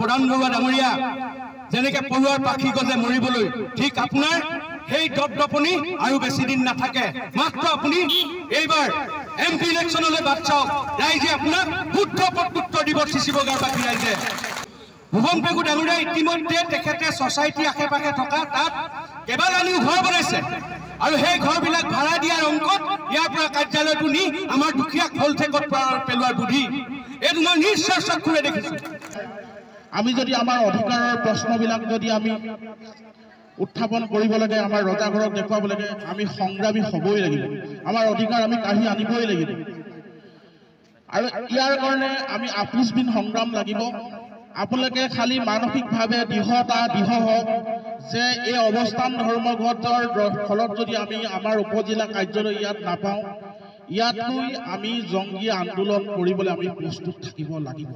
প্ৰধান বৰুৱা ডাঙৰীয়া যেনেকৈ পৰুৱাৰ পাখি গজে মৰিবলৈ ঠিক আপোনাৰ সেই দপদপনি আৰু বেছি দিন নাথাকে মাত্ৰ আপুনি এইবাৰ এমপি ইলেকশ্যনলৈ বাট চাওক ৰাইজে আপোনাক শুদ্ধ প্ৰত্যুত্তৰ দিব চিচি বৰগাঁওবাসী ৰাইজে ভুৱন পেগু ডাঙৰীয়া ইতিমধ্যে তেখেতে ছ'চাইটি আশে পাশে থকা তাত কেইবালানিও ঘৰ বনাইছে আৰু সেই ঘৰবিলাক ভাড়া দিয়াৰ অংকত ইয়াৰ পৰা কাৰ্যালয়টো নি আমাৰ দুখীয়াক হলঠেকত পেলোৱাৰ বুদ্ধি এইটো মই নিশ্চয় চকুৰে দেখিছোঁ আমি যদি আমাৰ অধিকাৰৰ প্ৰশ্নবিলাক যদি আমি উত্থাপন কৰিব লাগে আমাৰ ৰজাঘৰক দেখুৱাব লাগে আমি সংগ্ৰামী হ'বই লাগিব আমাৰ অধিকাৰ আমি কাঢ়ি আনিবই লাগিব আৰু ইয়াৰ কাৰণে আমি আপোচবিন সংগ্ৰাম লাগিব আপোনালোকে খালি মানসিকভাৱে দৃঢ় হওক যে এই অৱস্থান ধৰ্মঘটৰ ফলত যদি আমি আমাৰ উপজিলা কাৰ্যালয় ইয়াত নাপাওঁ ইয়াতকৈ আমি জংগী আন্দোলন কৰিবলৈ আমি প্ৰস্তুত থাকিব লাগিব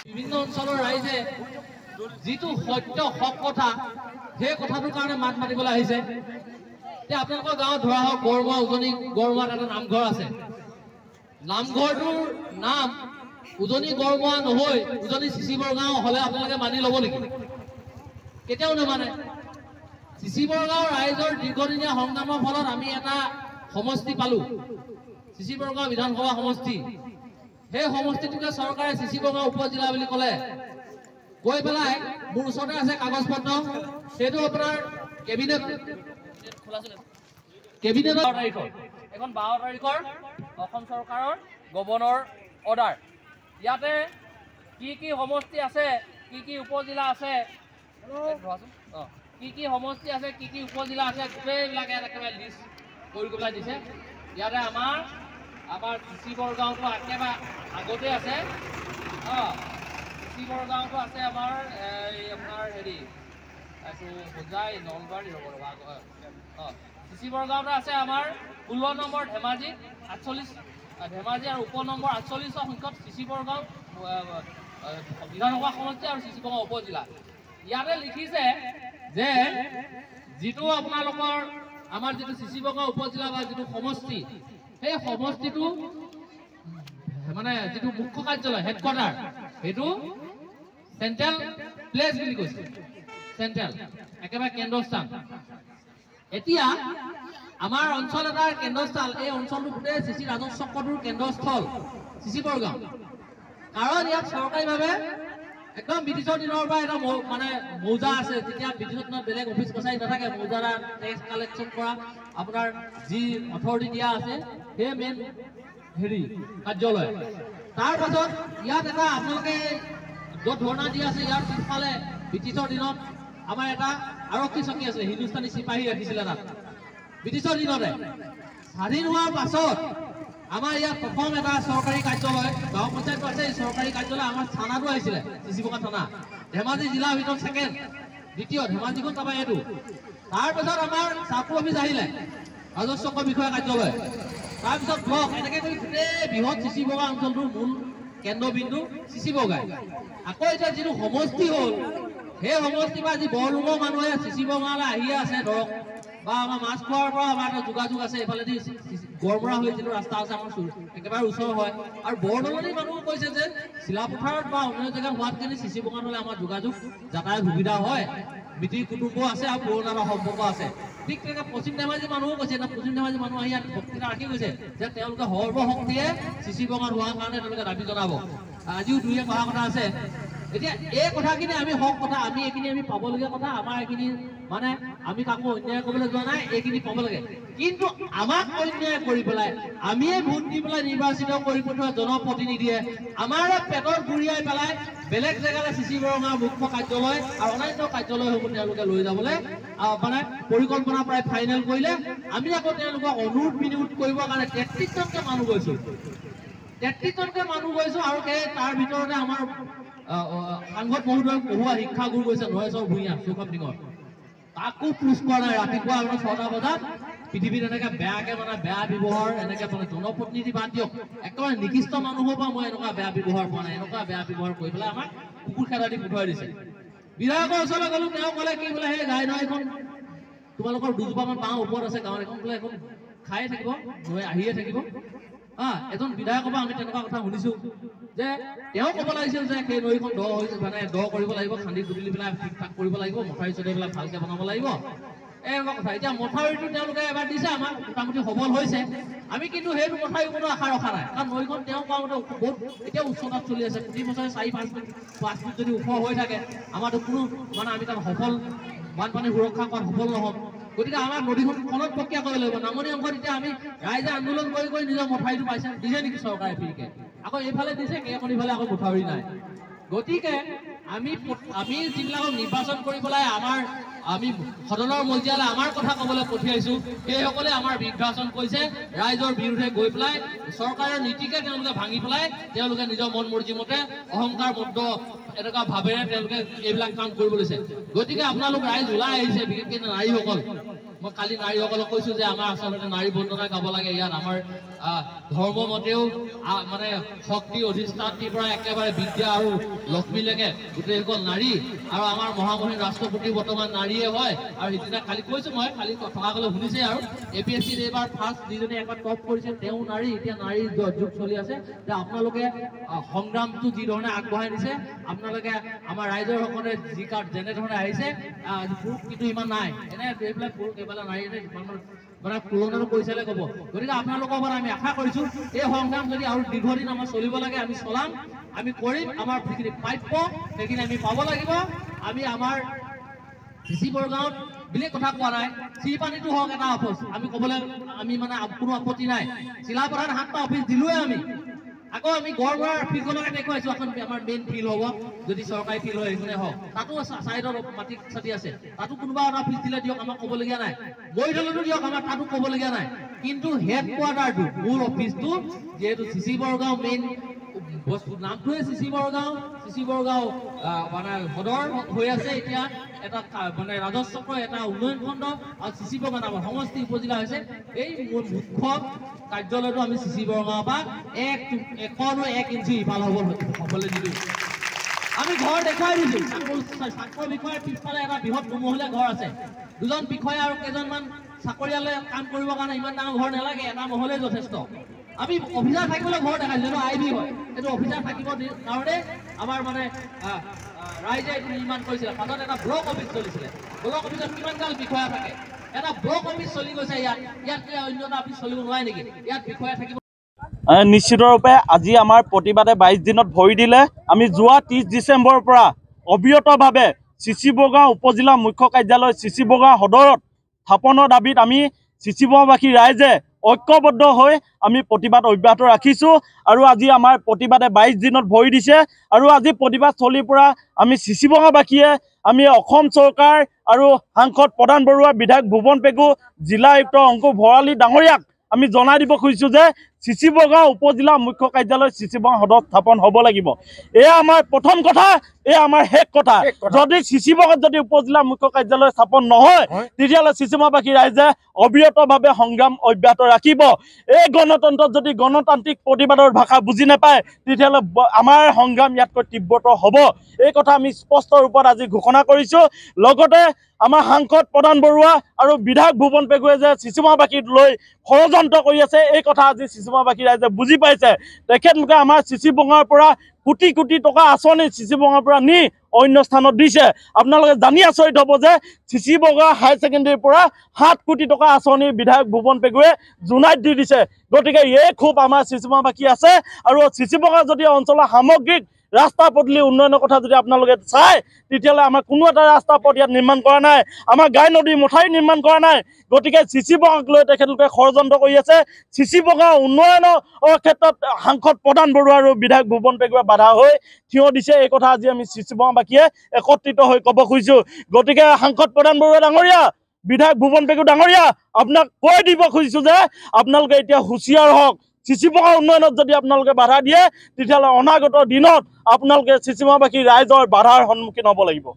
বিভিন্ন অঞ্চলৰ ৰাইজে যিটো সত্য হক কথা সেই কথাটোৰ কাৰণে মাত মাতিবলৈ আহিছে এতিয়া আপোনালোকৰ গাঁৱত ধৰা হওক গড়মুৱা উজনি গড়মুৱাত এটা নামঘৰ আছে নামঘৰটোৰ নাম উজনি গড়মুৱা নহয় উজনি চিচি বৰগাঁও হ'লে আপোনালোকে মানি ল'ব নেকি কেতিয়াও নামানে চিচি বৰগাঁও ৰাইজৰ দীৰ্ঘদিনীয়া সংগ্ৰামৰ ফলত আমি এটা সমষ্টি পালোঁ চিচি বৰগাঁও বিধানসভা সমষ্টি সেই সমষ্টিটোকে চৰকাৰে চিচি বৰগাঁও উপজিলা বুলি ক'লে কৈ পেলাই মোৰ ওচৰতে আছে কাগজ পত্ৰ সেইটো আপোনাৰ কেবিনেটৰ তাৰিখৰ এখন 12 তাৰিখৰ অসম চৰকাৰৰ গভৰ্ণৰ অৰ্ডাৰ ইয়াতে কি সমষ্টি আছে কি উপজিলা আছে কি সমষ্টি আছে কি উপজিলা আছে গোটেইবিলাকে একেবাৰে লিষ্ট কৰি পেলাই দিছে ইয়াতে আমাৰ চিচি বৰগাঁওটো একেবাৰে আগতে আছে চিচি বৰগাঁওটো আছে আমাৰ আপোনাৰ হেৰি এইটো হোজাই নলবাৰী হ'ব চিচি বৰগাঁওটো আছে আমাৰ 16 নম্বৰ ধেমাজি 48 ধেমাজি আৰু উপ নম্বৰ 48 সংখ্যক চিচি বৰগাঁও বিধানসভা সমষ্টি আৰু চিচি বৰগাঁও উপজিলা ইয়াতে লিখিছে যে যিটো আপোনালোকৰ আমাৰ যিটো চিচি বৰগাঁও উপজিলা বা যিটো সমষ্টি সেই সমষ্টিটো মানে যিটো মুখ্য কাৰ্যালয় হেডকোৱাৰ্টাৰ সেইটো চেণ্ট্ৰেল প্লেচ বুলি কৈছে চেণ্ট্ৰেল একেবাৰে কেন্দ্ৰস্থান এতিয়া আমাৰ অঞ্চল এটাৰ কেন্দ্ৰস্থল এই অঞ্চলটো গোটেই চিচি ৰাজহ চক্ৰটোৰ কেন্দ্ৰস্থল চিচি বৰগাঁও কাৰণ ইয়াত চৰকাৰীভাৱে একদম ব্ৰিটিছৰ দিনৰ পৰা এটা মানে মৌজা আছে তেতিয়া ব্ৰিটিছৰ দিনত বেলেগ অফিচ কছাৰী নাথাকে মৌজাৰা টেক্স কালেকশ্যন কৰা আপোনাৰ যি অথৰিটি দিয়া আছে সেই মেইন হেৰি কাৰ্যালয় তাৰ পাছত ইয়াত এটা আপোনালোকে য'ত ধৰ্ণা দি আছে ইয়াৰ পিছফালে ব্ৰিটিছৰ দিনত আমাৰ এটা আৰক্ষী চকী আছিলে হিন্দুস্তানী চিপাহী ৰাখিছিলে তাত ব্ৰিটিছৰ দিনতে স্বাধীন হোৱাৰ পাছত আমাৰ ইয়াত প্ৰথম এটা চৰকাৰী কাৰ্যালয় গাঁও পঞ্চায়তটো আছে চৰকাৰী কাৰ্যালয় আমাৰ থানাটো আহিছিলে চিচি বৰগাঁও থানা ধেমাজি জিলাৰ ভিতৰত ছেকেণ্ড দ্বিতীয় ধেমাজিখন তাৰপৰা এইটো তাৰপিছত আমাৰ চাৰ্কুল অফিচ আহিলে ৰাজহ চক্ৰ বিষয়া কাৰ্যালয় তাৰপিছত ব্লক এনেকৈ কৰি গোটেই বৃহৎ চিচি বৰগাঁও অঞ্চলটোৰ মূল কেন্দ্ৰবিন্দু চিচি বৰগাঁও আকৌ এতিয়া যিটো সমষ্টি হ'ল সেই সমষ্টিৰ পৰা যি বৰলুঙৰ মানুহে চিচি বৰগাঁৱলৈ আহিয়ে আছে ধৰক বা আমাৰ মাছখোৱাৰ পৰা আমাৰ এটা যোগাযোগ আছে এইফালেদি গড়মুৰা হৈ যিটো ৰাস্তা আছে আমাৰ একেবাৰে ওচৰ হয় আৰু বৰদলনি মানুহ কৈছে যে চিলাপথাৰত বা অন্য জেগাত হোৱাতকৈ চিচি বৰগাঁৱলৈ আমাৰ যোগাযোগ যাতায়াত সুবিধা হয় মিতিৰ কুটুম্ব আছে আৰু পুৰণা এটা সম্পৰ্ক আছে ঠিক তেনেকৈ পশ্চিম ধেমাজি মানুহো কৈছে এতিয়া পশ্চিম ধেমাজি মানুহ আহি ইয়াত বক্তৃতা ৰাখি গৈছে যে তেওঁলোকে সৰ্বশক্তিয়ে চিচি বৰগাঁৱত হোৱাৰ কাৰণে তেওঁলোকে দাবী জনাব আজিও দুই এক কথা আছে এতিয়া এই কথাখিনি আমি হক কথা আমি এইখিনি আমি পাবলগীয়া কথা আমাৰ এইখিনি মানে আমি কাকো অন্যায় কৰিবলৈ যোৱা নাই এইখিনি পাব লাগে কিন্তু আমাক অন্যায় কৰি পেলাই আমিয়ে ভোট দি পেলাই নিৰ্বাচিত কৰি পঠোৱা জনপ্ৰতিনিধিয়ে আমাৰ পেটৰ গুৰিয়াই পেলাই বেলেগ জেগালৈ চিচি বৰগাঁৱৰ মুখ্য কাৰ্যালয় আৰু অন্যান্য কাৰ্যালয়সমূহ তেওঁলোকে লৈ যাবলৈ মানে পৰিকল্পনা প্ৰায় ফাইনেল কৰিলে আমি আকৌ তেওঁলোকক অনুৰোধ বিনিয়োগ কৰিবৰ কাৰণে 33জনকৈ মানুহ গৈছোঁ 33জনকৈ মানুহ গৈছোঁ আৰু সেই তাৰ ভিতৰতে আমাৰ সাংসদ মহোদয় পঢ়ুৱা শিক্ষাগুৰু গৈছে নৰেশ্বৰ ভূঞা চৌকাম দিঙৰ তাকো পুছ কৰা নাই ৰাতিপুৱা আপোনাৰ 6টা বজাত পৃথিৱীত এনেকৈ বেয়াকৈ মানে বেয়া ব্যৱহাৰ এনেকৈ মানে জনপ্ৰতিনিধি বাদ দিয়ক একেবাৰে নিকৃষ্ট মানুহৰ পৰা মই এনেকুৱা বেয়া ব্যৱহাৰ পোৱা নাই এনেকুৱা বেয়া ব্যৱহাৰ কৰি পেলাই আমাক কুকুৰ খেদা দি পঠুৱাই দিছে বিধায়কৰ ওচৰলৈ গ'লো তেওঁ ক'লে কি বোলে সেই গাই নহয় এখন তোমালোকৰ দুজোপামান বাঁহ ওপৰত আছে গাঁৱত এখন বোলে এখন খায়ে থাকিব নহয় আহিয়ে থাকিব এজন বিধায়কৰ পৰা আমি তেনেকুৱা কথা শুনিছোঁ যে তেওঁ ক'ব লাগিছিল যে সেই নৈখন দ হৈছে মানে দ কৰিব লাগিব, খান্দি গুদলি পেলাই ঠিক ঠাক কৰিব লাগিব, মথাউৰি চথাউৰিবিলাক ভালকৈ বনাব লাগিব, এনেকুৱা কথা। এতিয়া মথাউৰিটো তেওঁলোকে এবাৰ দিছে, আমাক মোটামুটি সবল হৈছে। আমি কিন্তু সেইটো মথাউৰি কোনো আশা ৰখা নাই, কাৰণ নৈখন তেওঁ কোৱা মতে বহুত এতিয়া উচ্চতাত চলি আছে। প্ৰতি বছৰে 4-5 ফুট যদি ওখ হৈ থাকে, আমাৰতো কোনো মানে আমি তাত সফল বানপানী সুৰক্ষা কৰাত সফল নহ'ম। গতিকে আমাৰ নদীখন খনন প্ৰক্ৰিয়া কৰিব লাগিব। নামনি অংশত এতিয়া আমি ৰাইজে আন্দোলন কৰি কৰি নিজৰ মথাউৰিটো পাইছে, দিছে নেকি চৰকাৰে ফ্ৰীকে? আকৌ এইফালে দিছে, কেইখনিফালে আকৌ মথাউৰি নাই। গতিকে আমি যিবিলাকক নিৰ্বাচন কৰি পেলাই আমি সদনৰ মজিয়ালৈ আমাৰ কথা ক'বলৈ পঠিয়াইছোঁ, সেইসকলে আমাৰ বিভ্ৰাসন কৰিছে। ৰাইজৰ বিৰুদ্ধে গৈ পেলাই চৰকাৰৰ নীতিকে তেওঁলোকে ভাঙি পেলাই তেওঁলোকে নিজৰ মন মৰ্জি মতে অহংকাৰ মধ্য এনেকুৱা ভাৱেৰে তেওঁলোকে এইবিলাক কাম কৰিব লৈছে। গতিকে আপোনালোক ৰাইজ ওলাই আহিছে, বিশেষকৈ নাৰীসকল। মই কালি নাৰীসকলক কৈছোঁ যে আমাৰ আচলতে নাৰী বন্দনা গাব লাগে। ইয়াত আমাৰ ধৰ্ম মতেও মানে শক্তি অধিষ্ঠাত্ৰীৰ পৰা একেবাৰে বিদ্যা আৰু লক্ষ্মীলৈকে গোটেইসকল নাৰী, আৰু আমাৰ মহামহিম ৰাষ্ট্ৰপতি বৰ্তমান নাৰীয়ে হয়। আৰু সিদিনা কালি কৈছোঁ, মই কালি থকাসকলে শুনিছে। আৰু APSCত এইবাৰ ফাৰ্ষ্ট যিজনে একবাৰ টপ কৰিছে তেওঁ নাৰী। এতিয়া নাৰীৰ যুগ চলি আছে। এতিয়া আপোনালোকে সংগ্ৰামটো যিধৰণে আগবঢ়াই নিছে, আপোনালোকে আমাৰ ৰাইজৰ সকলে যেনেধৰণে আহিছে, পুৰুষ কিন্তু ইমান নাই। এনে এইবিলাক পুৰুষ এইফালে নাৰী মানে তুলনাটো কৰি চালে ক'ব। গতিকে আপোনালোকৰ পৰা আমি আশা কৰিছোঁ, এই সংগ্ৰাম যদি আৰু দীৰ্ঘদিন আমাৰ চলিব লাগে, আমি চলাম, আমি কৰিম। আমাৰ যিখিনি প্ৰাপ্য সেইখিনি আমি পাব লাগিব। আমি আমাৰ CC বৰগাঁৱত বেলেগ কথা কোৱা নাই, চিপানীটো হওক এটা অফিচ, আমি ক'বলৈ আমি মানে কোনো আপত্তি নাই। চিলাপথাৰত 7টা অফিচ দিলোৱে আমি। আকৌ আমি গড়বৰাৰ ফিল্ডখনকে দেখুৱাইছোঁ, এখন আমাৰ মেইন ফিল্ড হ'ব, যদি চৰকাৰী ফিল্ড হয় সেইখনে হওক। তাতো চাইডত মাটি চাটি আছে, তাতো কোনোবা এটা অফিচ দিলে দিয়ক, আমাক ক'বলগীয়া নাই। বৈঠলতো দিয়ক, আমাৰ তাতো ক'বলগীয়া নাই। কিন্তু হেড কোৱাৰ্টাৰটো, মূল অফিচটো যিহেতু CC বৰগাঁও মেইন নামটোৱে CC বৰগাঁও মানে সদৰ হৈ আছে। এতিয়া এটা মানে ৰাজচক্ৰ, এটা উন্নয়ন খণ্ড আৰু CC বৰগাঁও আমাৰ সমষ্টি উপজিলা হৈছে। এই মুখ্য কাৰ্যালয়টো আমি CC বৰগাঁৱৰ পৰা 1 ইঞ্চি ইফাল হ'বলৈ নিদিওঁ। আমি ঘৰ দেখুৱাই দিছোঁ। চাকৰ বিষয়াৰ পিছফালে এটা বৃহৎ দুমহলীয়া ঘৰ আছে। 2জন বিষয়া আৰু কেইজনমান চাকৰিয়ালে কাম কৰিবৰ কাৰণে ইমান ডাঙৰ ঘৰ নালাগে, এটা মহলেই যথেষ্ট। আমি অফিচাৰ থাকিবলৈ ঘৰ দেখাইছোঁ, এইটো IB হয়। এইটো অফিচাৰ থাকিব কাৰণে আমাৰ মানে ৰাইজে এইটো নিৰ্মাণ কৰিছিলে। মাজত এটা ব্লক অফিচ চলিছিলে। ব্লক অফিচত কিমানগাল বিষয়া থাকে? এটা ব্লক অফিচ চলি গৈছে ইয়াত অন্য এটা অফিচ চলিব নোৱাৰে নেকি? ইয়াত বিষয়া থাকিব। নিশ্চিতৰূপে আজি আমাৰ প্ৰতিবাদে 22 দিনত ভৰি দিলে। আমি যোৱা 30 ডিচেম্বৰৰ পৰা অবিৰতভাৱে CC বৰগাঁও উপজিলা মুখ্য কাৰ্যালয় CC বৰগাঁও সদৰত স্থাপনৰ দাবীত আমি CC বৰগাঁওবাসী ৰাইজে ঐক্যবদ্ধ হৈ আমি প্ৰতিবাদ অব্যাহত ৰাখিছোঁ। আৰু আজি আমাৰ প্ৰতিবাদে 22 দিনত ভৰি দিছে। আৰু আজি প্ৰতিবাদস্থলীৰ পৰা আমি CC বৰগাঁওবাসীয়ে আমি অসম চৰকাৰ আৰু সাংসদ প্ৰধান বৰুৱা, বিধায়ক ভুৱন পেগু, জিলা আয়ুক্ত অংকুৰ ভৰালী ডাঙৰীয়াক আমি জনাই দিব খুজিছোঁ যে CC বৰগাঁও উপজিলা মুখ্য কাৰ্যালয় CC বৰগাঁও সদৰত স্থাপন হ'ব লাগিব। এয়া আমাৰ প্ৰথম কথা, এয়া আমাৰ শেষ কথা। যদি CC বৰগাঁৱত যদি উপজিলা মুখ্য কাৰ্যালয় স্থাপন নহয়, তেতিয়াহ'লে CC বৰগাঁওবাসী ৰাইজে অবিৰতভাৱে সংগ্ৰাম অব্যাহত ৰাখিব। এই গণতন্ত্ৰত যদি গণতান্ত্ৰিক প্ৰতিবাদৰ ভাষা বুজি নাপায়, তেতিয়াহ'লে আমাৰ সংগ্ৰাম ইয়াতকৈ তীব্ৰতৰ হ'ব। এই কথা আমি স্পষ্ট ৰূপত আজি ঘোষণা কৰিছোঁ। লগতে আমাৰ সাংসদ প্ৰধান বৰুৱা আৰু বিধায়ক ভুৱন পেগুৱে যে CC বৰগাঁওবাসীক লৈ ষড়যন্ত্ৰ কৰি আছে, এই কথা আজি CC বৰগাঁওবাসী ৰাইজে বুজি পাইছে। তেখেতলোকে আমাৰ CC বৰগাঁৱৰ পৰা কোটি কোটি টকা আঁচনি CC বৰগাঁৱৰ পৰা নি অন্য স্থানত দিছে। আপোনালোকে জানি আচৰিত হ'ব যে CC বৰগাঁও হায়াৰ ছেকেণ্ডেৰীৰ পৰা 7 কোটি টকা আঁচনি বিধায়ক ভুৱন পেগুৱে জোনাইত দি দিছে। গতিকে এই খুব আমাৰ CC বৰগাঁওবাসী আছে। আৰু CC বৰগাঁও যদি অঞ্চলৰ সামগ্ৰিক ৰাস্তা পদূলি উন্নয়নৰ কথা যদি আপোনালোকে চায়, তেতিয়াহ'লে আমাৰ কোনো এটা ৰাস্তা পথ ইয়াত নিৰ্মাণ কৰা নাই, আমাৰ গাই নদীৰ মথাউৰি নিৰ্মাণ কৰা নাই। গতিকে CC বৰগাঁওক লৈ তেখেতলোকে ষড়যন্ত্ৰ কৰি আছে। CC বৰগাঁও উন্নয়নৰ ক্ষেত্ৰত সাংসদ প্ৰধান বৰুৱা আৰু বিধায়ক ভুৱন পেগুৱে বাধা হৈ থিয় দিছে। এই কথা আজি আমি CC বৰগাঁওবাসীয়ে একত্ৰিত হৈ ক'ব খুজিছোঁ। গতিকে সাংসদ প্ৰধান বৰুৱা ডাঙৰীয়া, বিধায়ক ভুৱন পেগু ডাঙৰীয়া, আপোনাক কৈ দিব খুজিছোঁ যে আপোনালোকে এতিয়া হুঁচিয়াৰ হওক। CC বৰগাঁও উন্নয়নত যদি আপোনালোকে বাধা দিয়ে, তেতিয়াহ'লে অনাগত দিনত আপোনালোকে CC বৰগাঁওবাসী ৰাইজৰ বাধাৰ সন্মুখীন হ'ব লাগিব।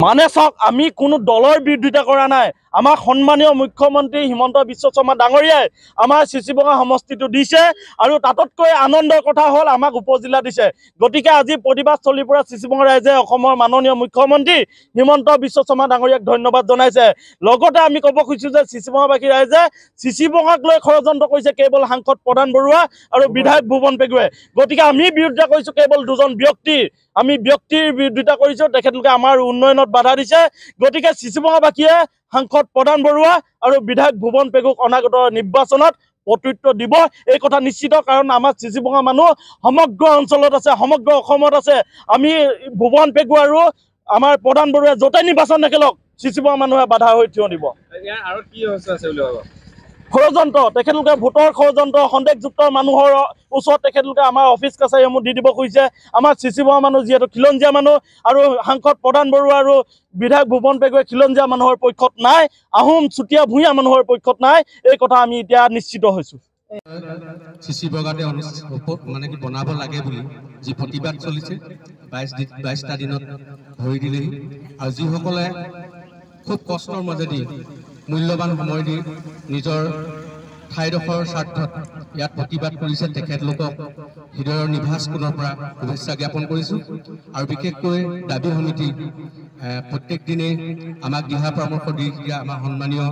মানে চাওক, আমি কোনো দলৰ বিৰোধিতা কৰা নাই, আমাক সন্মানীয় মুখ্যমন্ত্ৰী হিমন্ত বিশ্ব শৰ্মা ডাঙৰীয়াই আমাৰ চিচিবগা সমষ্টিটো দিছে আৰু তাতকৈ আনন্দৰ কথা হ'ল আমাক উপজিলা দিছে। গতিকে আজি প্ৰতিবাদস্থলীৰ পৰা চিচিবগা ৰাইজে অসমৰ মাননীয় মুখ্যমন্ত্ৰী হিমন্ত বিশ্ব শৰ্মা ডাঙৰীয়াক ধন্যবাদ জনাইছে। লগতে আমি ক'ব খুজিছোঁ যে চিচিবগাবাসী ৰাইজে চিচিবগাক লৈ ষড়যন্ত্ৰ কৰিছে কেৱল সাংসদ প্ৰধান বৰুৱা আৰু বিধায়ক ভুৱন পেগুৱে। গতিকে আমি বিৰোধিতা কৰিছোঁ কেৱল দুজন ব্যক্তি, আমি ব্যক্তিৰ বিৰোধিতা কৰিছোঁ, তেখেতলোকে আমাৰ উন্নয়নত বাধা দিছে। গতিকে চিচিবগাবাসীয়ে সাংসদ প্ৰধান বৰুৱা আৰু বিধায়ক ভুৱন পেগুক অনাগত নিৰ্বাচনত প্ৰত্যুত্তৰ দিব, এই কথা নিশ্চিত। কাৰণ আমাৰ চিচিবগা মানুহ সমগ্ৰ অঞ্চলত আছে, সমগ্ৰ অসমত আছে। আমি ভুৱন পেগু আৰু আমাৰ প্ৰধান বৰুৱাই য'তে নিৰ্বাচন নেখেলক চিচিবগা মানুহে বাধা হৈ থিয় দিব। আৰু কি আছে বুলি ভাব? ষড়যন্ত্ৰ, তেখেতলোকে ভোটৰ ষড়যন্ত্ৰ, সন্দেহযুক্ত মানুহৰ ওচৰত তেখেতলোকে আমাৰ অফিচ কাছাৰীসমূহ দি দিব খুজিছে। আমাৰ চিচিবগা মানুহ যিহেতু খিলঞ্জীয়া মানুহ আৰু সাংসদ প্ৰধান বৰুৱা আৰু বিধায়ক ভুৱন পেগুৱে খিলঞ্জীয়া মানুহৰ পক্ষত নাই, আহোম চুতীয়া ভূঞা মানুহৰ পক্ষত নাই, এই কথা আমি এতিয়া নিশ্চিত হৈছোঁ। চিচিবগাতে মানে কি বনাব লাগে বুলি যি প্ৰতিবাদ চলিছে 22টা দিনত ভৰি দিলেহি আৰু যিসকলে খুব কষ্টৰ মাজেদি মূল্যৱান সময় দি নিজৰ ঠাইডোখৰৰ স্বাৰ্থত ইয়াত প্ৰতিবাদ কৰিছে, তেখেতলোকক হৃদয়ৰ নিভাজ কোণৰ পৰা শুভেচ্ছা জ্ঞাপন কৰিছোঁ। আৰু বিশেষকৈ দাবী সমিতি প্ৰত্যেক দিনেই আমাক দিহা পৰামৰ্শ দি দিয়া আমাৰ সন্মানীয়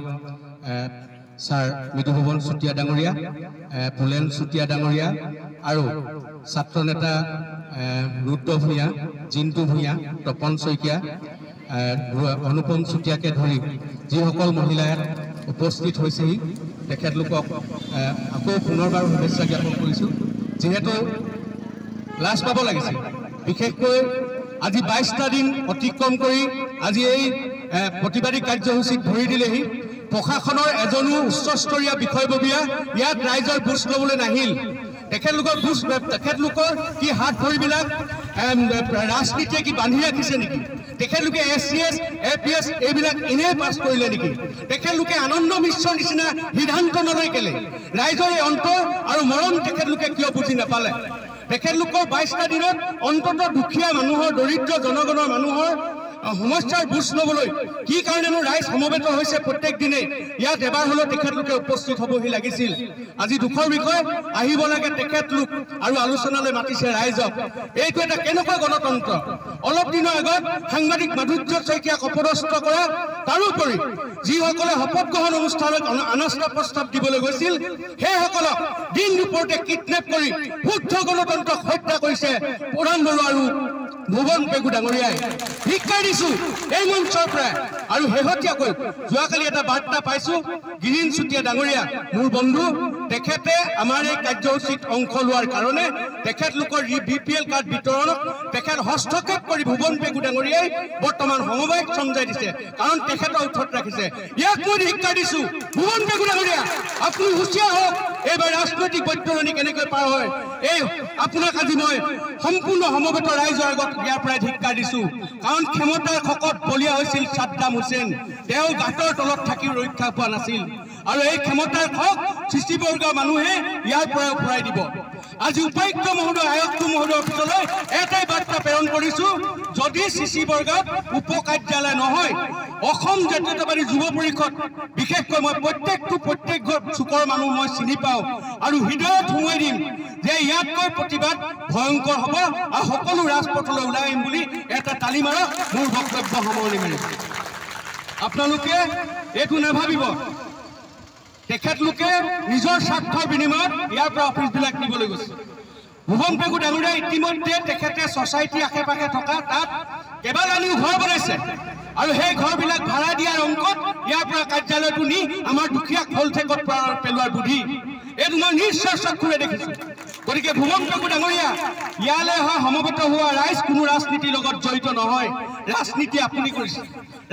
ছাৰ মৃদুভৱন চুতীয়া ডাঙৰীয়া, পুলেন চুতীয়া ডাঙৰীয়া আৰু ছাত্ৰ নেতা ৰুদ্ৰ ভূঞা, জিন্তু ভূঞা, তপন শইকীয়া, অনুপম চুতীয়াকে ধৰি যিসকল মহিলা উপস্থিত হৈছেহি তেখেতলোকক আকৌ পুনৰবাৰ শুভেচ্ছা জ্ঞাপন কৰিছোঁ। যিহেতু লাজ পাব লাগিছিল, বিশেষকৈ আজি 22টা দিন অতিক্ৰম কৰি আজি এই প্ৰতিবাদী কাৰ্যসূচীত ভৰি দিলেহি। প্ৰশাসনৰ এজনো উচ্চস্তৰীয় বিষয়ববীয়া ইয়াত ৰাইজৰ বুজ ল'বলৈ নাহিল। তেখেতলোকৰ কি হাত ভৰিবিলাক ৰাজনীতিয়ে কি বান্ধি ৰাখিছে নেকি? তেখেতলোকে SCS, APS এইবিলাক এনেই পাছ কৰিলে নেকি? তেখেতলোকে আনন্দ মিশ্ৰৰ নিচিনা সিদ্ধান্ত নলয় কেলে? ৰাইজৰ এই অন্তৰ আৰু মৰম তেখেতলোকে কিয় বুজি নাপালে? তেখেতলোকৰ 22টা দিনত অন্ততঃ দুখীয়া মানুহৰ, দৰিদ্ৰ জনগণৰ মানুহৰ সমস্যাৰ বুজ ল'বলৈ কি কাৰণেনো ৰাইজ সমবেত হৈছে প্ৰত্যেক দিনে? ইয়াত এবাৰ হ'লেও তেখেতলোকে উপস্থিত হ'বহি লাগিছিল। আজি দুখৰ বিষয়, আহিব লাগে তেখেতলোক আৰু আলোচনালৈ মাতিছে ৰাইজক। এইটো এটা কেনেকুৱা গণতন্ত্ৰ? অলপ দিনৰ আগত সাংবাদিক মাধুৰ্য শইকীয়াক অপদস্থ কৰা, তাৰোপৰি যিসকলে শপত গ্ৰহণ অনুষ্ঠানত অনাস্থা প্ৰস্তাৱ দিবলৈ গৈছিল সেইসকলক দিন দুপৰতে কিডনেপ কৰি শুদ্ধ গণতন্ত্ৰক হত্যা কৰিছে প্ৰধান বৰুৱা আৰু ভুৱন পেগু ডাঙৰীয়াই। ধিক্কাৰ দিছোঁ এই মঞ্চৰ পৰা। আৰু শেহতীয়াকৈ যোৱাকালি এটা বাৰ্তা পাইছোঁ, গিৰিণ চুতীয়া ডাঙৰীয়া মোৰ বন্ধু, তেখেতে আমাৰ এই কাৰ্যসূচীত অংশ লোৱাৰ কাৰণে তেখেতলোকৰ BPL কাৰ্ড বিতৰণত তেখেত হস্তক্ষেপ কৰি ভুৱন পেগু ডাঙৰীয়াই বৰ্তমান সমবায়ক চমজাই দিছে, কাৰণ তেখেতৰ ওঠত ৰাখিছে। ইয়াক মই ধিক্কাৰ দিছোঁ। ভুৱন পেগু ডাঙৰীয়া, আপুনি হুঁচিয়াৰ হওক, এইবাৰ ৰাজনৈতিক বৈতৰণি কেনেকৈ পাৰ হয় এই আপোনাক আজি মই সম্পূৰ্ণ সমবেত ৰাইজৰ আগত ইয়াৰ পৰাই ধিক্কাৰ দিছোঁ। কাৰণ ক্ষমতাৰ খকত বলিয়া হৈছিল ছাদ্দাম হুছেইন, তেওঁ গাঁতৰ তলত থাকিও ৰক্ষা পোৱা নাছিল। আৰু এই ক্ষমতাৰ খক চিচিবগা মানুহে ইয়াৰ পৰা ঘূৰাই দিব। আজি উপায়ুক্ত মহোদয়, আয়ুক্ত মহোদয়ৰ পিছলৈ এটাই বাৰ্তা প্ৰেৰণ কৰিছোঁ, যদি চিচিবগাত উপ কাৰ্যালয় নহয়, অসম জাতীয়তাবাদী যুৱ পৰিষদ, বিশেষকৈ মই প্ৰত্যেক চুকৰ মানুহ মই চিনি পাওঁ আৰু হৃদয়ত সোমোৱাই দিম যে ইয়াতকৈ প্ৰতিবাদ ভয়ংকৰ হ'ব আৰু সকলো ৰাজপথলৈ ওলাই আহিম বুলি এটা তালি মাৰক। মোৰ বক্তব্য সামৰণি মাৰিছোঁ। আপোনালোকে এইটো নাভাবিব তেখেতলোকে নিজৰ স্বাৰ্থৰ বিনিময়ত ইয়াৰ পৰা অফিচবিলাক নিবলৈ গৈছে। ভুৱন পেগু ডাঙৰীয়াই ইতিমধ্যে তেখেতে ছ'চাইটিৰ আশে পাশে থকা তাত কেইবালানিও ঘৰ বনাইছে আৰু সেই ঘৰবিলাক ভাড়া দিয়াৰ অংকত ইয়াৰ পৰা কাৰ্যালয়টো নি আমাৰ দুখীয়াক ফলঠেকত পেলোৱাৰ বুদ্ধি এইটো মই নিশ্চয় চকুৰে দেখিছোঁ। গতিকে ভুৱন পেগু ডাঙৰীয়া, ইয়ালৈ অহা সমবেত হোৱা ৰাইজ কোনো ৰাজনীতিৰ লগত জড়িত নহয়। ৰাজনীতি আপুনি কৰিছে,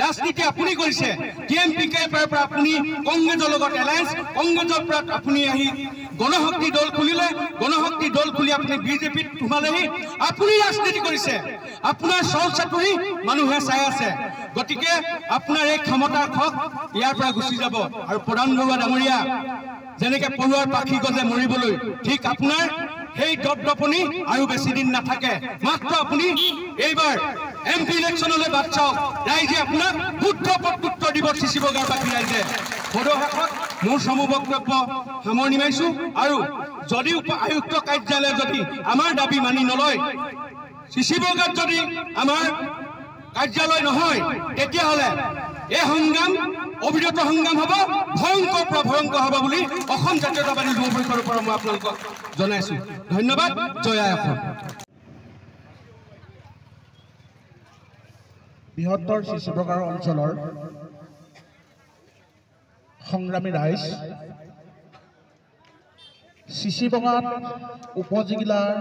ৰাজনীতি আপুনি কৰিছে। TMPK পৰা আপুনি কংগ্ৰেছৰ লগত এলায়েন্স, কংগ্ৰেছৰ পৰা আপুনি আহি গণশক্তি দল খুলিলে, গণশক্তি দল খুলি আপুনি BJPত সোমালেহি। আপুনি ৰাজনীতি কৰিছে, আপোনাৰ চল চাতুৰি মানুহে চাই আছে। গতিকে আপোনাৰ এই ক্ষমতাৰ খক ইয়াৰ পৰা গুচি যাব। আৰু প্ৰধান বৰুৱা ডাঙৰীয়া, যেনেকৈ পৰুৱাৰ পাখি গজে মৰিবলৈ, ঠিক আপোনাৰ সেই দপদপনি আৰু বেছি দিন নাথাকে। মাত্ৰ আপুনি এইবাৰ MP ইলেকশ্যনলৈ বাট চাওক ৰাইজে আপোনাক শুদ্ধ প্ৰত্যুত্তৰ দিব চিচি বগাৰবাসী ৰাইজে সদৌ মোৰ সমূহ বক্তব্য সামৰণি মাৰিছো আৰু যদি উপ-আয়ুক্ত কাৰ্যালয়ে যদি আমাৰ দাবী মানি নলয় চিচি বগাত যদি আমাৰ কাৰ্যালয় নহয় তেতিয়াহ'লে এই সংগ্ৰাম অবিৰত সংগ্ৰাম হ'ব ভয়ংকৰ প্ৰভয়ংকৰ হ'ব বুলি অসম জাতীয়তাবাদী যুৱ পৰিষদৰ পৰা মই আপোনালোকক জনাইছো ধন্যবাদ জয় আই অসম বৃহত্তৰ চিচি বগাৰ অঞ্চলৰ সংগ্ৰামী ৰাইজ চিচি বগাত উপজিলাৰ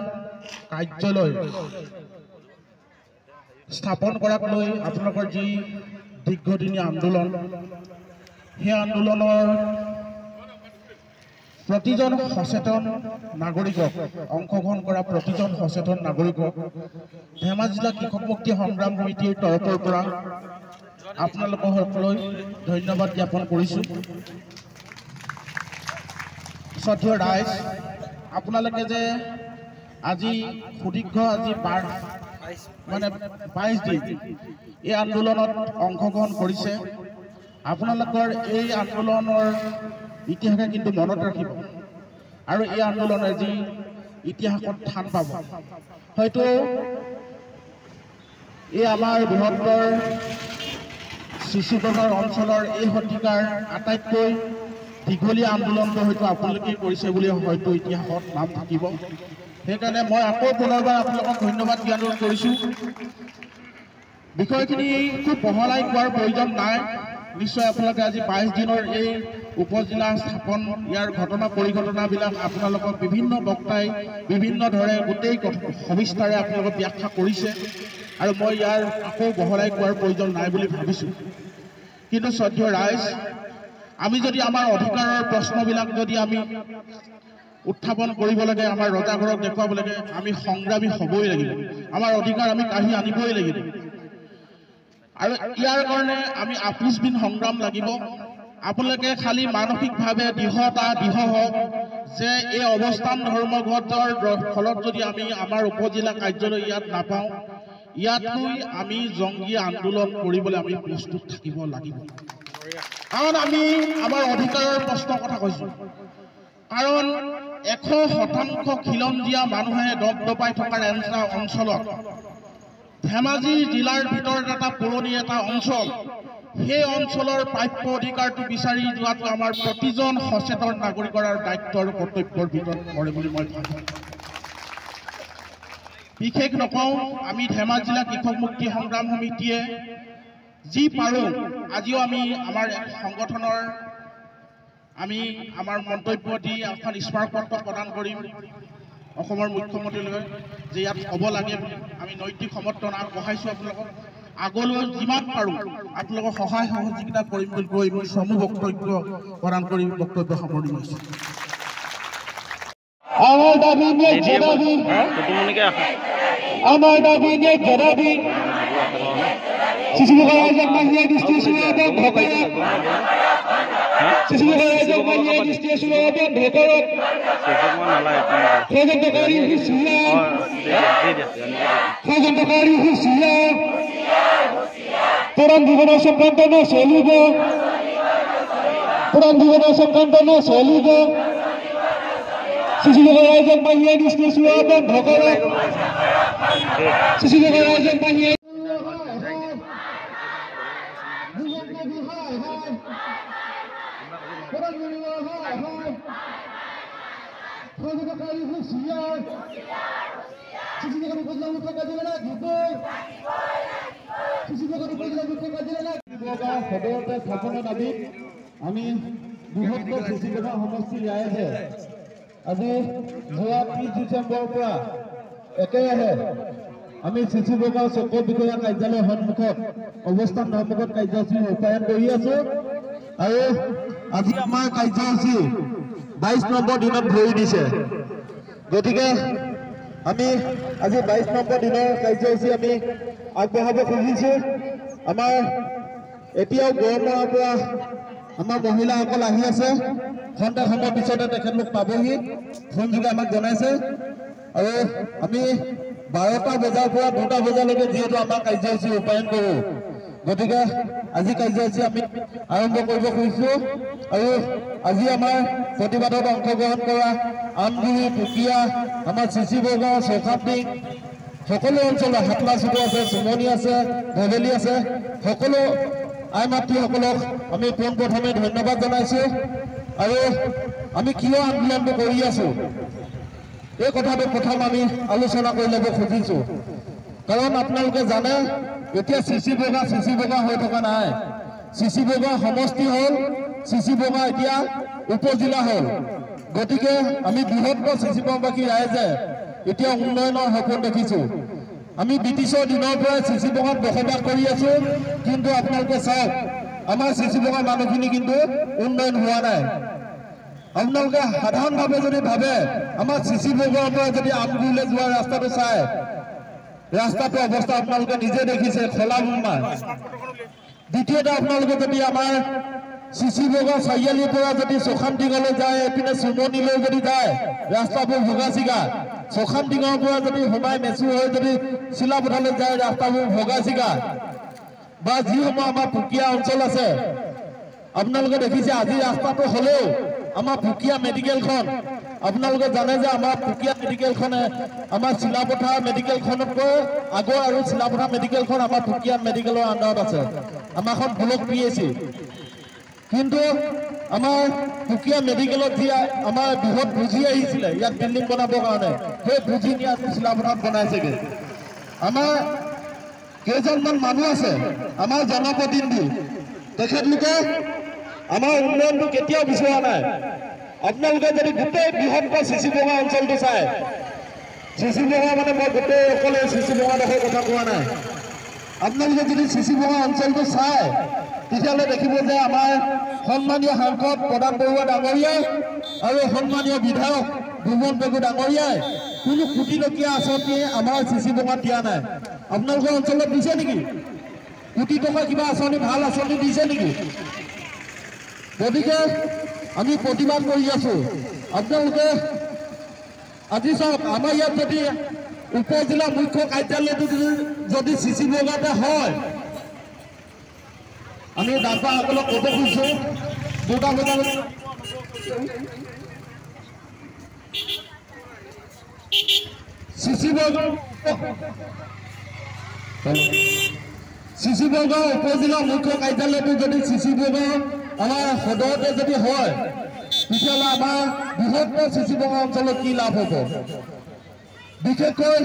কাৰ্যালয় স্থাপন কৰাক লৈ আপোনালোকৰ যি দীৰ্ঘদিনীয়া আন্দোলন সেই আন্দোলনৰ প্ৰতিজন সচেতন নাগৰিকক অংশগ্ৰহণ কৰা প্ৰতিজন সচেতন নাগৰিকক ধেমাজি জিলা কৃষক মুক্তি সংগ্ৰাম সমিতিৰ তৰফৰ পৰা আপোনালোকৰ সকললৈ ধন্যবাদ জ্ঞাপন কৰিছোঁ শ্ৰদ্ধেয় ৰাইজ আপোনালোকে যে আজি সুদীৰ্ঘ আজি 22 দিন এই আন্দোলনত অংশগ্ৰহণ কৰিছে আপোনালোকৰ এই আন্দোলনৰ ইতিহাসে কিন্তু মনত ৰাখিব আৰু এই আন্দোলনে যি ইতিহাসত স্থান পাব হয়তো এই আমাৰ বৃহত্তৰ চিচি বগাৰ অঞ্চলৰ এই শতিকাৰ আটাইতকৈ দীঘলীয়া আন্দোলনটো হয়তো আপোনালোকে কৰিছে বুলি হয়তো ইতিহাসত নাম থাকিব সেইকাৰণে মই আকৌ পুনৰবাৰ আপোনালোকক ধন্যবাদ জ্ঞাপন কৰিছোঁ বিষয়খিনি খুব বহলাই কোৱাৰ প্ৰয়োজন নাই নিশ্চয় আপোনালোকে আজি 22 দিনৰ এই উপজিলা স্থাপন ইয়াৰ ঘটনা পৰিঘটনাবিলাক আপোনালোকক বিভিন্ন বক্তাই বিভিন্ন ধৰণে গোটেই সবিস্তাৰে আপোনালোকক ব্যাখ্যা কৰিছে আৰু মই ইয়াৰ আকৌ বহলাই কোৱাৰ প্ৰয়োজন নাই বুলি ভাবিছোঁ কিন্তু শ্ৰদ্ধেয় ৰাইজ আমি যদি আমাৰ অধিকাৰৰ প্ৰশ্নবিলাক যদি আমি উত্থাপন কৰিব লাগে আমাৰ ৰজাঘৰক দেখুৱাব লাগে আমি সংগ্ৰামী হ'বই লাগিব আমাৰ অধিকাৰ আমি কাঢ়ি আনিবই লাগিব আৰু ইয়াৰ কাৰণে আমি আপোচবিন সংগ্ৰাম লাগিব আপোনালোকে খালি মানসিকভাৱে দৃঢ় হওক যে এই অৱস্থান ধৰ্মঘটৰ ফলত যদি আমি আমাৰ উপজিলা কাৰ্যালয় ইয়াত নাপাওঁ ইয়াতকৈ আমি জংগী আন্দোলন কৰিবলৈ আমি প্ৰস্তুত থাকিব লাগিব কাৰণ আমি আমাৰ অধিকাৰৰ প্ৰশ্নৰ কথা কৈছোঁ কাৰণ 100% খিলঞ্জীয়া মানুহে দপদপাই থকাৰ এটা অঞ্চলত ধেমাজি জিলাৰ ভিতৰত এটা পুৰণি এটা অঞ্চল সেই অঞ্চলৰ প্ৰাপ্য অধিকাৰটো বিচাৰি যোৱাটো আমাৰ প্ৰতিজন সচেতন নাগৰিকৰ দায়িত্ব আৰু কৰ্তব্যৰ ভিতৰত পৰে বুলি মই ভাবোঁ বিশেষ নকওঁ আমি ধেমাজি জিলা কৃষক মুক্তি সংগ্ৰাম সমিতিয়ে যি পাৰোঁ আজিও আমি আমাৰ সংগঠনৰ আমি আমাৰ মন্তব্য দি এখন স্মাৰকপত্ৰ প্ৰদান কৰিম অসমৰ মুখ্যমন্ত্ৰীলৈ যে ইয়াত হ'ব লাগে বুলি আমি নৈতিক সমৰ্থন আগবঢ়াইছোঁ আপোনালোকক আগলৈ যিমান পাৰোঁ আপোনালোকৰ সহায় সহযোগিতা কৰিম বুলি কৈ মই সমূহ বক্তব্য প্ৰদান কৰি বক্তব্য সামৰণি মাৰিছোঁ আমার দাবি নিয়ে জবাবি আমার দাবি নিয়ে জবাবি শিশুদের আয়োজন মাহিয়া ডিস্ট্রিবিউশন এবং ভোকার শিশুদের আয়োজন মাহিয়া ডিস্ট্রিবিউশন এবং ভোকার খোজন্তকারী হুঁশিয়ার খোজন্তকারী হুঁশিয়ার পুরাণ জীবন সংক্রান্ত ন চলিব পুরাণ জীবন সংক্রান্ত ন চলিব শিশুদের আয়োজন মাহিয়া ডিস্ট্রিবিউশন এবং ভোকার শিশুদের আয়োজন মাহিয়া স্থাপনৰ দাবী আমি বৃহত্তৰ চিচি বগা সমষ্টি ৰাইজে আজি যোৱা 30 ডিচেম্বৰৰ পৰা একেৰাহে আমি চিচি বগা চক্ৰ বিষয়া কাৰ্যালয়ৰ সন্মুখত অৱস্থান ধৰ্মঘট কাৰ্যসূচী ৰূপায়ণ কৰি আছো আৰু আজি আমাৰ কাৰ্যসূচী 22 নম্বৰ দিনত ভৰি দিছে গতিকে আমি আজি 22 নম্বৰ দিনৰ কাৰ্যসূচী আমি আগবঢ়াব খুজিছো আমাৰ এতিয়াও গড়মৰাৰ পৰা আমাৰ মহিলাসকল আহি আছে ঘণ্টা সময় পিছতে তেখেতলোক পাবহি ফোন যোগে আমাক জনাইছে আৰু আমি 12টা বজাৰ পৰা 2টা বজালৈকে যিহেতু আমাৰ কাৰ্যসূচী ৰূপায়ণ কৰোঁ, গতিকে আজি কাৰ্যসূচী আমি আৰম্ভ কৰিব খুজিছোঁ। আৰু আজি আমাৰ প্ৰতিবাদত অংশগ্ৰহণ কৰা আমগুৰি, পুকিয়া, আমাৰ চিচি বৰগাঁও, চৌখামটিং সকলো অঞ্চলৰ হাটলা চুকু আছে, চুমনি আছে, ভেবেলি আছে, সকলো আই মাতৃসকলক আমি পোনপ্ৰথমে ধন্যবাদ জনাইছোঁ। আৰু আমি কিয় আন্দোলনটো কৰি আছোঁ এই কথাটো প্ৰথম আমি আলোচনা কৰি ল'ব খুজিছোঁ। কাৰণ আপোনালোকে জানে এতিয়া চিচি বগা হৈ থকা নাই। চিচি বগা সমষ্টি হ'ল, চিচি বগা এতিয়া উপজিলা হ'ল। গতিকে আমি বৃহত্তৰ চিচি বগাবাসী ৰাইজে এতিয়া উন্নয়নৰ সপোন দেখিছোঁ। আমি ব্ৰিটিছৰ দিনৰ পৰাই চিচি বগাত বসবাস কৰি আছোঁ, কিন্তু আপোনালোকে চাওক আমাৰ চিচি বগা মানুহখিনি কিন্তু উন্নয়ন হোৱা নাই। আপোনালোকে সাধাৰণভাৱে যদি ভাবে আমাৰ চিচি বগাৰ পৰা যদি আমগুৰিলৈ যোৱা ৰাস্তাটো চাই, ৰাস্তাটোৰ অৱস্থা আপোনালোকে নিজে দেখিছে, খলা বোমা। দ্বিতীয়তে আপোনালোকে যদি আমাৰ চিচি বগা চাৰিআলিৰ পৰা যদি চৌখামটিঙলৈ যায়, এইপিনে চুমনিলৈ যদি যায়, ৰাস্তাবোৰ ভগা চিগা। চৌখামটিঙৰ পৰা যদি সোমাই মেচু হৈ যদি চিলাপথাৰলৈ যায়, ৰাস্তাবোৰ ভগা চিগা। বা যিসমূহ আমাৰ পুকিয়া অঞ্চল আছে আপোনালোকে দেখিছে, আজি ৰাস্তাটো হ'লেও আমাৰ পুকিয়া মেডিকেলখন, আপোনালোকে জানে যে আমাৰ পুকিয়া মেডিকেলখনে আমাৰ চিলাপথাৰ মেডিকেলখনতকৈ আগৰ, আৰু চিলাপথাৰ মেডিকেলখন আমাৰ পুকিয়া মেডিকেলৰ আণ্ডাৰত আছে, আমাৰখন ব্লক PHC। কিন্তু আমাৰ পুকিয়া মেডিকেলত যি আমাৰ বৃহৎ পুঁজি আহিছিলে ইয়াত বিল্ডিং বনাবৰ কাৰণে, সেই পুঁজি নি আজি চিলাপথাৰত বনাইছেগৈ। আমাৰ কেইজনমান মানুহ আছে আমাৰ জনপ্ৰতিনিধি, তেখেতলোকে আমাৰ উন্নয়নটো কেতিয়াও বিচৰা নাই। আপোনালোকে যদি গোটেই বৃহত্তৰ চিচি বগা অঞ্চলটো চাই, চিচি বগা মানে মই গোটেই অকলে চিচি বগাডোখৰ কথা কোৱা নাই, আপোনালোকে যদি চিচি বগা অঞ্চলটো চাই তেতিয়াহ'লে দেখিব যে আমাৰ সন্মানীয় সাংসদ প্ৰদান বৰুৱা ডাঙৰীয়াই আৰু সন্মানীয় বিধায়ক ভুৱন পেগু ডাঙৰীয়াই কোনো কোটিটকীয়া আঁচনি আমাৰ চিচি বগাত দিয়া নাই। আপোনালোকৰ অঞ্চলত দিছে নেকি? কোটি টকা কিবা আঁচনি, ভাল আঁচনি দিছে নেকি? গতিকে আমি প্ৰতিবাদ কৰি আছোঁ। আপোনালোকে আজি চাওক, আমাৰ ইয়াত যদি উপজিলা মুখ্য কাৰ্যালয়টো যদি চিচি বগাতে হয়, আমি দাতাসকলক ক'ব খুজিছোঁ 2টা বজাত চিচি বৰগাঁও উপজিলা মুখ্য কাৰ্যালয়টো যদি চিচি বৰগাঁও আমাৰ সদৰতে যদি হয়, তেতিয়াহ'লে আমাৰ বৃহত্তৰ চিচি বগা অঞ্চলত কি লাভ হ'ব? বিশেষকৈ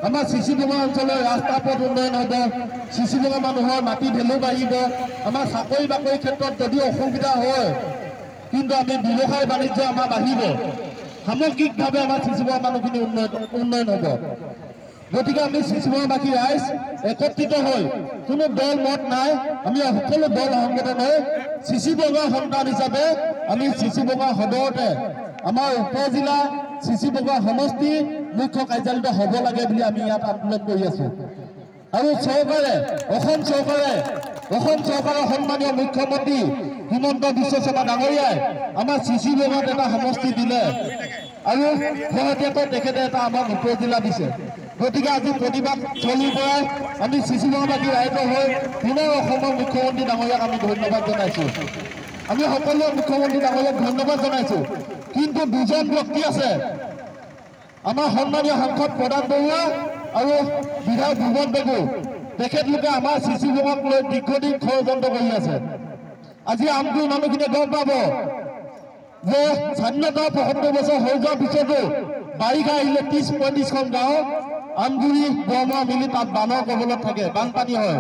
আমাৰ চিচি বগা অঞ্চলৰ ৰাস্তা পথ উন্নয়ন হ'ব, চিচি বগা মানুহৰ মাটি ভেলু বাঢ়িব, আমাৰ চাকৰি বাকৰিৰ ক্ষেত্ৰত যদি অসুবিধা হয়, কিন্তু আমি ব্যৱসায় বাণিজ্য আমাৰ বাঢ়িব, সামগ্ৰিকভাৱে আমাৰ চিচি বগা মানুহখিনি উন্নয়ন হ'ব। গতিকে আমি চিচি বগাবাসী ৰাইজ একত্ৰিত হৈ, কোনো দল মত নাই, আমি সকলো দল সংগঠন হৈ চিচি বগা সন্তান হিচাপে আমি চিচি বগা সদৰতে আমাৰ উপজিলা চিচি বগা সমষ্টি মুখ্য কাৰ্যালয়টো হ'ব লাগে বুলি আমি ইয়াত আন্দোলন কৰি আছোঁ। আৰু চৰকাৰে, অসম চৰকাৰৰ সন্মানীয় মুখ্যমন্ত্ৰী হিমন্ত বিশ্ব শৰ্মা ডাঙৰীয়াই আমাৰ চিচি বগাত এটা সমষ্টি দিলে, আৰু শেহতীয়াকৈ তেখেতে এটা আমাক উপজিলা দিছে। গতিকে আজি প্ৰতিবাদ চলিৰ পৰাই আমি চিচি বগাবাসী ৰাইজ হৈ পুনৰ অসমৰ মুখ্যমন্ত্ৰী ডাঙৰীয়াক আমি ধন্যবাদ জনাইছোঁ। আমি সকলোৱে মুখ্যমন্ত্ৰী ডাঙৰীয়াক ধন্যবাদ জনাইছোঁ। কিন্তু দুজন ব্যক্তি আছে, আমাৰ সন্মানীয় সাংসদ প্ৰদান বৰুৱা আৰু বিধায়ক ভুৱন পেগু, তেখেতলোকে আমাৰ চিচি বগাক লৈ দীৰ্ঘদিন ষড়যন্ত্ৰ কৰি আছে। আজি আমগুৰি মানুহখিনিয়ে গম পাব যে স্বাধীনতা ৭৫ বছৰ হৈ যোৱাৰ পিছতো বাৰিষা আহিলে ৩০-৩৫খন গাঁও আমগুৰি বৰমা মিলি তাত বানৰ কবলত থাকে, বানপানী হয়।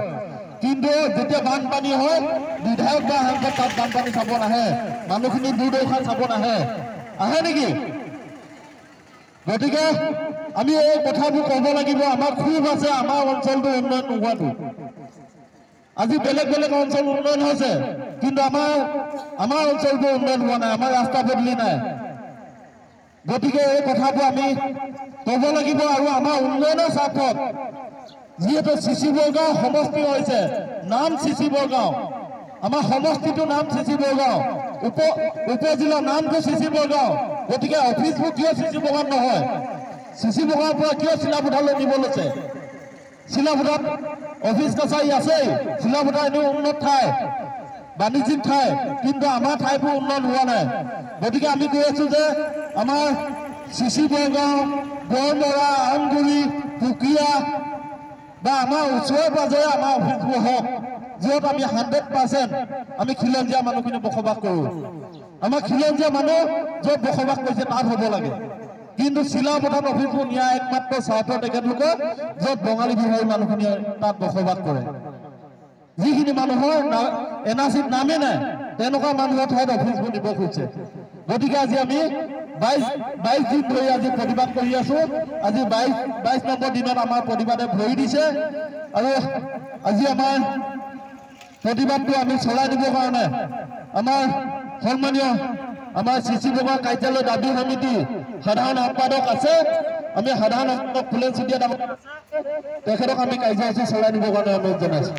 কিন্তু যেতিয়া বানপানী হয়, বিধায়ক বা সাংসদ তাত বানপানী চাব নাহে, মানুহখিনি দুৰ্দশা চাব নাহে, আহে নেকি? গতিকে আমি এই কথাবোৰ ক'ব লাগিব। আমাৰ খুব আছে আমাৰ অঞ্চলটো উন্নয়ন নোহোৱাটো। আজি বেলেগ বেলেগ অঞ্চল উন্নয়ন হৈছে, কিন্তু আমাৰ অঞ্চলটো উন্নয়ন হোৱা নাই, আমাৰ ৰাস্তা পদূলি নাই। গতিকে এই কথাবোৰ আমি ক'ব লাগিব। আৰু আমাৰ উন্নয়নৰ স্বাৰ্থত যিহেতু চিচি বৰগাঁও সমষ্টি হৈছে, নাম চিচি বৰগাঁও, আমাৰ সমষ্টিটোৰ নাম চিচি বৰগাঁও, উপজিলাৰ নামটো চিচি বৰগাঁও। গতিকে অফিচবোৰ কিয় চিচি বৰগাঁও নহয়? চিচি বগাৰ পৰা কিয় চিলাপথাৰলৈ নিব লৈছে? চিলাপথাৰত অফিচ কাছাৰী আছেই, চিলাপথাৰ এনেও উন্নত ঠাই, বাণিজ্যিক ঠাই, কিন্তু আমাৰ ঠাইবোৰ উন্নত হোৱা নাই। গতিকে আমি কৈ আছো যে আমাৰ চিচি বৰগাঁও, বৰমৰা, আমগুৰি, পুকিয়া বা আমাৰ ওচৰে পাজৰে আমাৰ অফিচবোৰ হওক, য'ত আমি 100% আমি খিলঞ্জীয়া মানুহখিনি বসবাস কৰোঁ। আমাৰ খিলঞ্জীয়া মানুহ য'ত বসবাস কৰিছে তাত হ'ব লাগে, কিন্তু চিলাপথাৰত অফিচবোৰ নিয়া একমাত্ৰ স্বাৰ্থ তেখেতলোকে য'ত বঙালী বিহাৰী মানুহখিনিয়ে তাত বসবাস কৰে। যিখিনি মানুহৰ NRCত নামেই নাই তেনেকুৱা মানুহৰ ঠাইত অফিচবোৰ নিব খুজিছে। গতিকে আজি আমি 22 দিন ধৰি আজি প্ৰতিবাদ কৰি আছো। আজি 22 নম্বৰ দিনত আমাৰ প্ৰতিবাদে ভৰি দিছে আৰু আজি আমাৰ প্ৰতিবাদটো আমি চলাই দিবৰ কাৰণে আমাৰ সন্মানীয় আমাৰ চিচি বগা কাৰ্যালয় দাবী সমিতি সাধাৰণ সম্পাদক আছে। আমি সাধাৰণ সম্পাদক ফুলেন চুতীয়া তেখেতক আমি কাৰ্যসূচী চলাই দিবৰ কাৰণে অনুৰোধ জনাইছো।